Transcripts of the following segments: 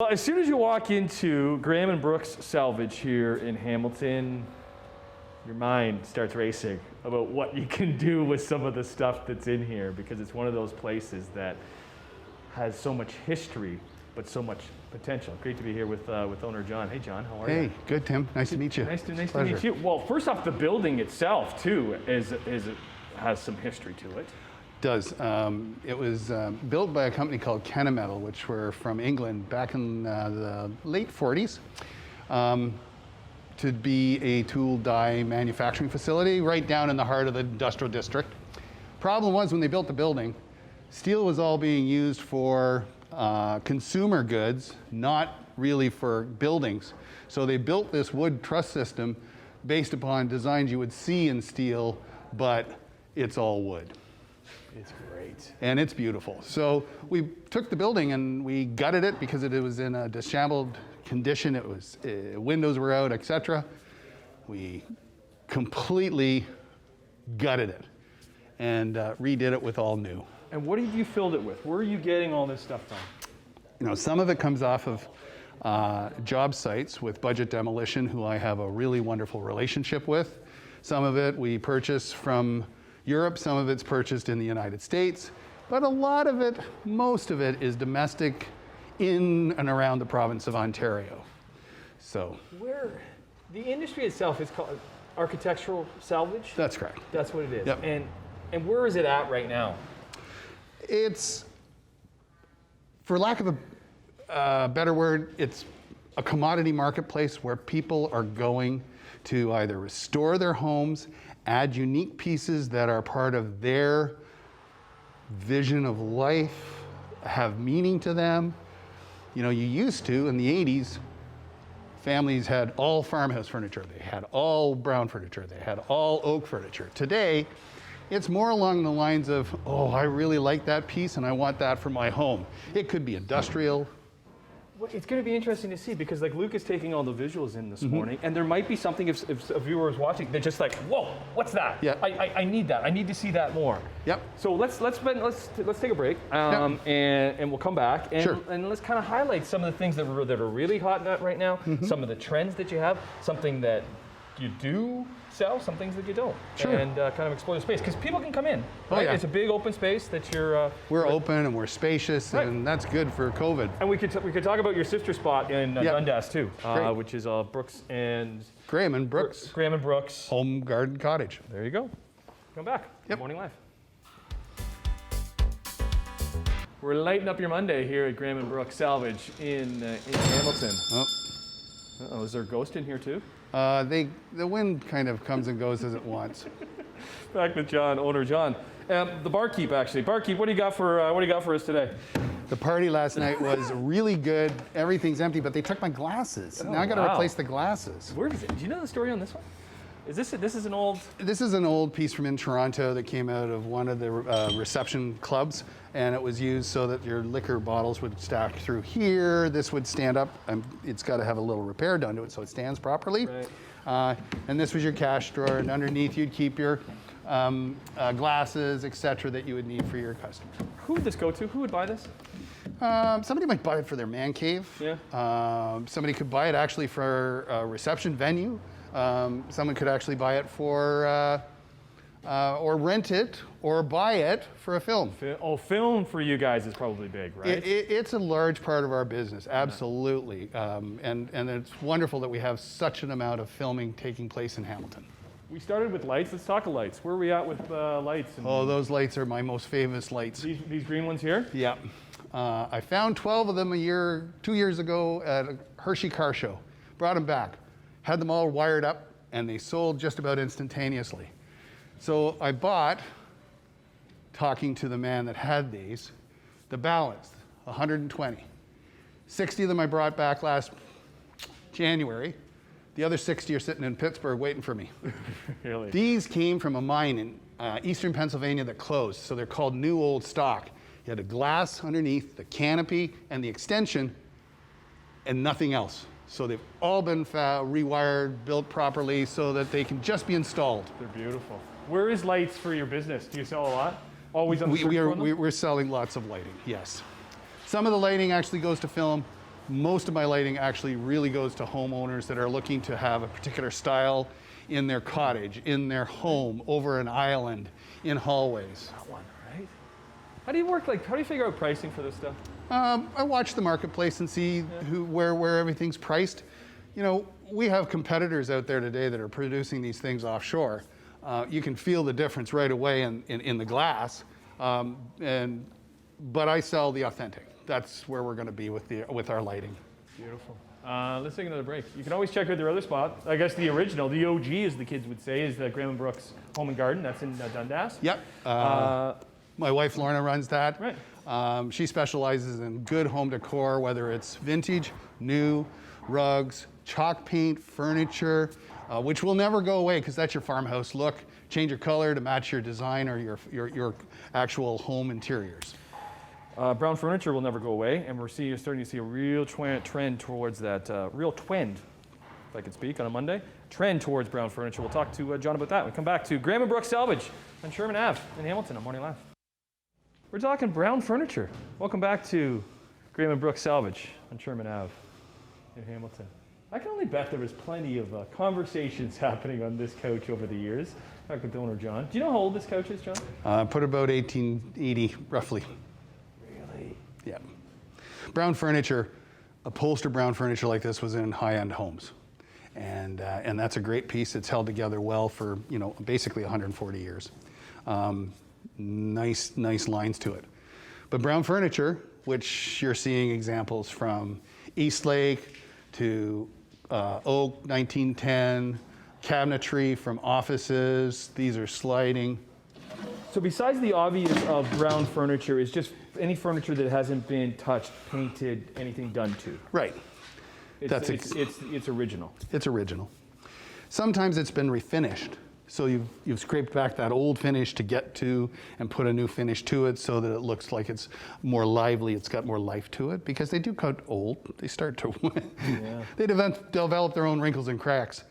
Well, as soon as you walk into Graham and Brooks Salvage here in Hamilton, your mind starts racing about what you can do with some of the stuff that's in here, because it's one of those places that has so much history, but so much potential. Great to be here with owner John. Hey, John, how are you? Hey, good, Tim. Nice to meet you. Nice to meet you. Well, first off, the building itself too has some history to it. Does. It was built by a company called Kennametal, which were from England back in the late 40s, to be a tool die manufacturing facility right down in the heart of the industrial district. Problem was, when they built the building, steel was all being used for consumer goods, not really for buildings. So they built this wood truss system based upon designs you would see in steel, but it's all wood. It's great. And it's beautiful. So we took the building and we gutted it because it was in a disheveled condition. It was, windows were out, etc. We completely gutted it and redid it with all new. And what have you filled it with? Where are you getting all this stuff from? You know, some of it comes off of job sites with Budget Demolition, who I have a really wonderful relationship with. Some of it we purchase from Europe, some of it's purchased in the United States, but a lot of it, most of it, is domestic in and around the province of Ontario. So. Where the industry itself is called architectural salvage? That's correct. That's what it is. Yep. And where is it at right now? It's, for lack of a better word, it's a commodity marketplace where people are going to either restore their homes, add unique pieces that are part of their vision of life, have meaning to them. You know, you used to, in the 80s, families had all farmhouse furniture. They had all brown furniture. They had all oak furniture. Today, it's more along the lines of, oh, I really like that piece and I want that for my home. It could be industrial. Well, it's going to be interesting to see, because like Luke is taking all the visuals in this morning, and there might be something, if a viewer is watching, they're just like, whoa, what's that? Yeah. I need that. I need to see that more. Yep. So let's take a break, and we'll come back, and, Sure. and let's kind of highlight some of the things that are really hot right now, some of the trends that you have, something that you do sell, some things that you don't, Sure. and kind of explore the space, because people can come in. Right? Oh, yeah. It's a big open space that you're. We're open and we're spacious, Right. and that's good for COVID. And we could talk about your sister spot in Yep. Dundas too, Great. which is Brooks and Graham and Brooks Graham and Brooks. Home Garden Cottage. There you go. Come back. Yep. Good morning live. We're lighting up your Monday here at Graham and Brooks Salvage in Hamilton. Oh. Uh-oh, is there a ghost in here too? The wind kind of comes and goes as it wants. Back with John, owner John. The barkeep, actually. Barkeep, what do you got for us today? The party last night was really good. Everything's empty, but they took my glasses. Oh, now I got to wow. replace the glasses. Where is it? Do you know the story on this one? This is an old. This is an old piece from in Toronto that came out of one of the reception clubs, and it was used so that your liquor bottles would stack through here. This would stand up, and it's got to have a little repair done to it so it stands properly. Right. And this was your cash drawer, and underneath you'd keep your glasses, etc., that you would need for your customer. Who would this go to? Who would buy this? Somebody might buy it for their man cave. Yeah. Somebody could buy it actually for a reception venue. Someone could actually buy it for, or rent it, or buy it for a film. Film for you guys is probably big, right? It's a large part of our business, absolutely. And it's wonderful that we have such an amount of filming taking place in Hamilton. We started with lights. Let's talk of lights. Where are we at with lights? Oh, those lights are my most famous lights. These green ones here? Yeah. I found 12 of them 2 years ago at a Hershey car show. Brought them back. Had them all wired up, and they sold just about instantaneously. So I bought, talking to the man that had these, the balance, 120. 60 of them I brought back last January. The other 60 are sitting in Pittsburgh waiting for me. Really? These came from a mine in eastern Pennsylvania that closed, so they're called new old stock. You had a glass underneath, the canopy, and the extension, and nothing else. So they've all been rewired, built properly so that they can just be installed. They're beautiful. Where is lights for your business? Do you sell a lot? Always on the search for them? We're selling lots of lighting, yes. Some of the lighting actually goes to film. Most of my lighting actually really goes to homeowners that are looking to have a particular style in their cottage, in their home, over an island, in hallways. That one, right? How do you work, how do you figure out pricing for this stuff? I watch the marketplace and see where everything's priced. You know, we have competitors out there today that are producing these things offshore. You can feel the difference right away in the glass, but I sell the authentic. That's where we're going to be with our lighting. Beautiful. Let's take another break. You can always check out their other spot. I guess the original, the OG, as the kids would say, is the Graham and Brooks Home and Garden. That's in Dundas. Yep. My wife Lorna runs that. Right. She specializes in good home decor, whether it's vintage, new, rugs, chalk paint, furniture, which will never go away because that's your farmhouse look. Change your color to match your design or your actual home interiors. Brown furniture will never go away, and we're starting to see a real trend towards that, real twend, if I could speak on a Monday, trend towards brown furniture. We'll talk to John about that. We come back to Graham and Brooks Salvage on Sherman Ave in Hamilton on Morning Live. We're talking brown furniture. Welcome back to Graham and Brooks Salvage on Sherman Ave in Hamilton. I can only bet there was plenty of conversations happening on this couch over the years. Talk with the owner, John. Do you know how old this couch is, John? Put about 1880, roughly. Really? Yeah. Brown furniture, upholstered brown furniture like this was in high-end homes. And that's a great piece. It's held together well for, basically 140 years. Nice lines to it. But brown furniture, which you're seeing examples from Eastlake to oak 1910, cabinetry from offices. These are sliding. So besides the obvious of brown furniture is just any furniture that hasn't been touched, painted, anything done to. Right. It's original. It's original. Sometimes it's been refinished. So you've scraped back that old finish to get to and put a new finish to it so that it looks like it's more lively, it's got more life to it, because they do cut old. They start to, they develop their own wrinkles and cracks.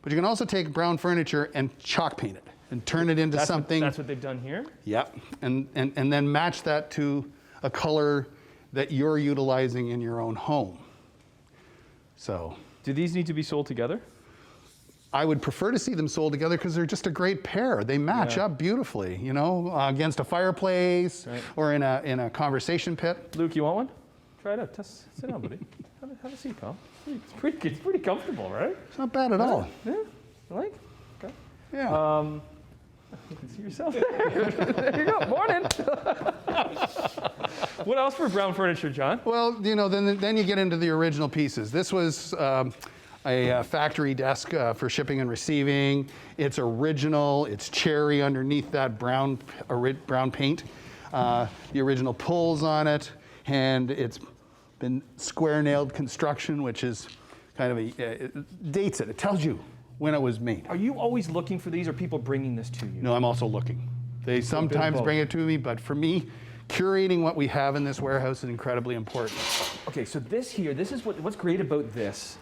But you can also take brown furniture and chalk paint it and turn it into something. That's what they've done here? Yep, and then match that to a color that you're utilizing in your own home. So. Do these need to be sold together? I would prefer to see them sold together because they're just a great pair. They match up beautifully, against a fireplace or in a conversation pit. Luke, you want one? Try it out. Sit down, buddy. Have a seat, pal. It's pretty comfortable, right? It's not bad at all. Yeah, you like? Okay. Yeah. You can see yourself there. There you go. Morning. What else for brown furniture, John? Well, then you get into the original pieces. This was a factory desk for shipping and receiving. It's original. It's cherry underneath that brown paint. The original pulls on it, and it's been square nailed construction, which is kind of it dates it. It tells you when it was made. Are you always looking for these, or people bringing this to you? No, I'm also looking. They sometimes bring it to me, but for me, curating what we have in this warehouse is incredibly important. Okay, so this is what's great about this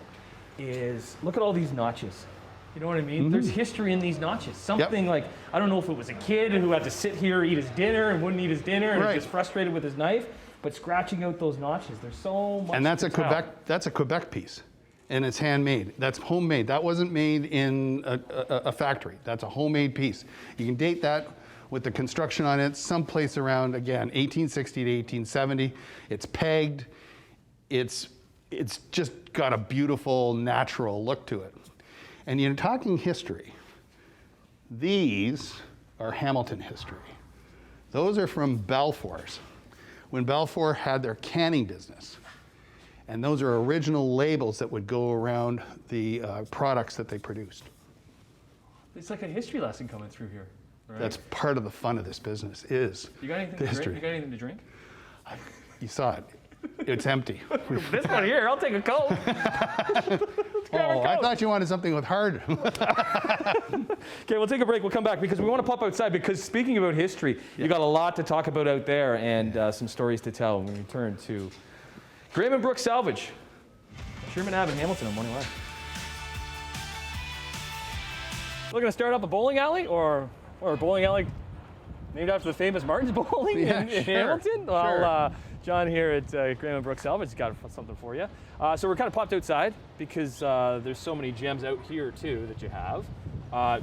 is look at all these notches. You know what I mean? Mm-hmm. There's history in these notches. Something like, I don't know if it was a kid who had to sit here, eat his dinner, and wouldn't eat his dinner, and was just frustrated with his knife, but scratching out those notches. There's so much. And that's a Quebec piece, and it's handmade. That's homemade. That wasn't made in a factory. That's a homemade piece. You can date that with the construction on it, someplace around, again, 1860 to 1870. It's pegged. It's just got a beautiful, natural look to it. And you're talking history. These are Hamilton history. Those are from Balfour's, when Balfour had their canning business. And those are original labels that would go around the products that they produced. It's like a history lesson coming through here. Right? That's part of the fun of this business, is you got anything the to history. Drink? You got anything to drink? You saw it. It's empty. This one here, I'll take a Coke. I thought you wanted something with hard. Okay, we'll take a break. We'll come back because we want to pop outside, because speaking about history, you got a lot to talk about out there and some stories to tell when we return to Graham and Brooks Salvage, Sherman Ave in Hamilton on Morning Live. Looking to start up a bowling alley or a bowling alley named after the famous Martin's Bowling Yeah, in sure, Hamilton? Well, sure. John here at Graham and Brooks Salvage has got something for you. So we're kind of popped outside because there's so many gems out here too that you have.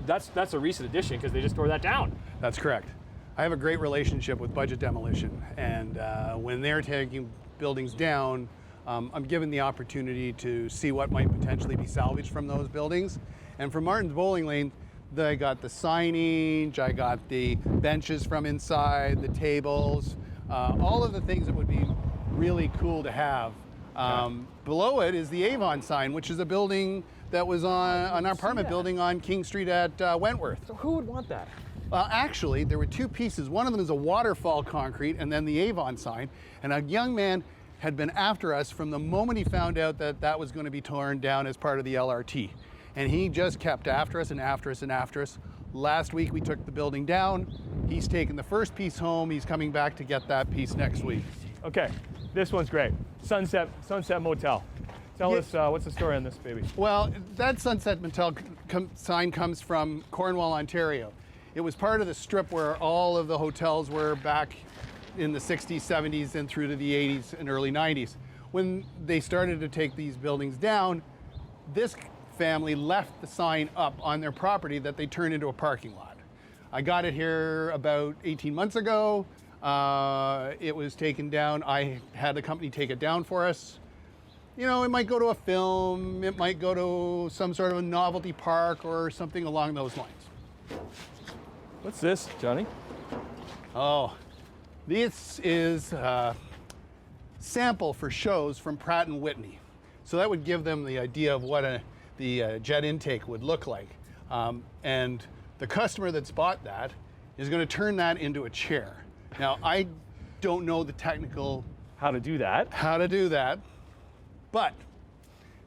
That's a recent addition because they just tore that down. That's correct. I have a great relationship with Budget Demolition, and when they're taking buildings down, I'm given the opportunity to see what might potentially be salvaged from those buildings. And for Martin's Bowling Lane, I got the signage, I got the benches from inside, the tables, all of the things that would be really cool to have. Below it is the Avon sign, which is a building that was on an apartment building on King Street at Wentworth. So who would want that? Well, actually, there were two pieces. One of them is a waterfall concrete and then the Avon sign. And a young man had been after us from the moment he found out that that was going to be torn down as part of the LRT. And he just kept after us and after us and after us. Last week we took the building down. He's taken the first piece home. He's coming back to get that piece next week. Okay, this one's great. Sunset Motel. Tell us what's the story on this baby? Well, that Sunset Motel sign comes from Cornwall, Ontario. It was part of the strip where all of the hotels were back in the 60s, 70s, and through to the 80s and early 90s. When they started to take these buildings down, this family left the sign up on their property that they turned into a parking lot. I got it here about 18 months ago. It was taken down. I had the company take it down for us. You know, it might go to a film, it might go to some sort of a novelty park or something along those lines. What's this, Johnny? Oh, this is a sample for shows from Pratt & Whitney. So that would give them the idea of what the jet intake would look like. And the customer that's bought that is going to turn that into a chair. Now, I don't know the technical How to do that. But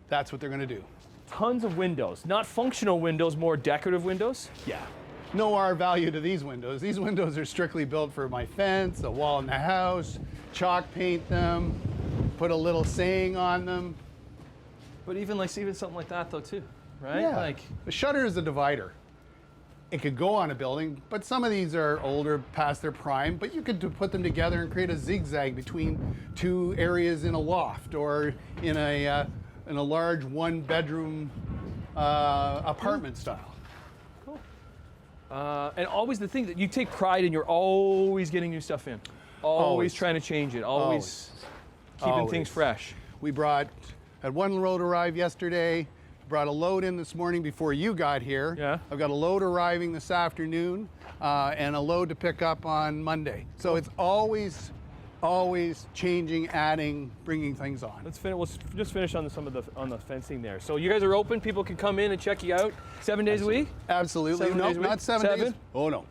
that's what they're going to do. Tons of windows, not functional windows, more decorative windows. Yeah. No R value to these windows. These windows are strictly built for my fence, a wall in the house, chalk paint them, put a little saying on them. But even something like that though too, right? Yeah. Like The shutter is a divider. It could go on a building, but some of these are older, past their prime, but you could put them together and create a zigzag between two areas in a loft or in a large one-bedroom apartment style. Cool. And always the thing that you take pride in, you're always getting new stuff in. Always trying to change it. Always keeping things fresh. We had one load arrive yesterday, brought a load in this morning before you got here. Yeah. I've got a load arriving this afternoon and a load to pick up on Monday. So it's always changing, adding, bringing things on. We'll just finish on on the fencing there. So you guys are open. People can come in and check you out 7 days a week. Absolutely. 7 No, days a week? not 7 days. Oh no.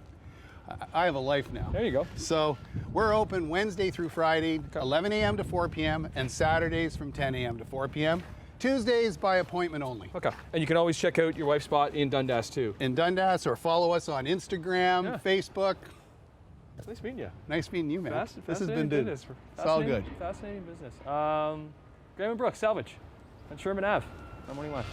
I have a life now. There you go. So we're open Wednesday through Friday, 11 a.m. to 4 p.m. and Saturdays from 10 a.m. to 4 p.m. Tuesdays by appointment only. Okay. And you can always check out your wife's spot in Dundas too. In Dundas, or follow us on Instagram, Facebook. Nice meeting you. Nice meeting you, man. This has been good. good. It's all good. Fascinating business. Graham and Brooks Salvage on Sherman Ave on Morning Live.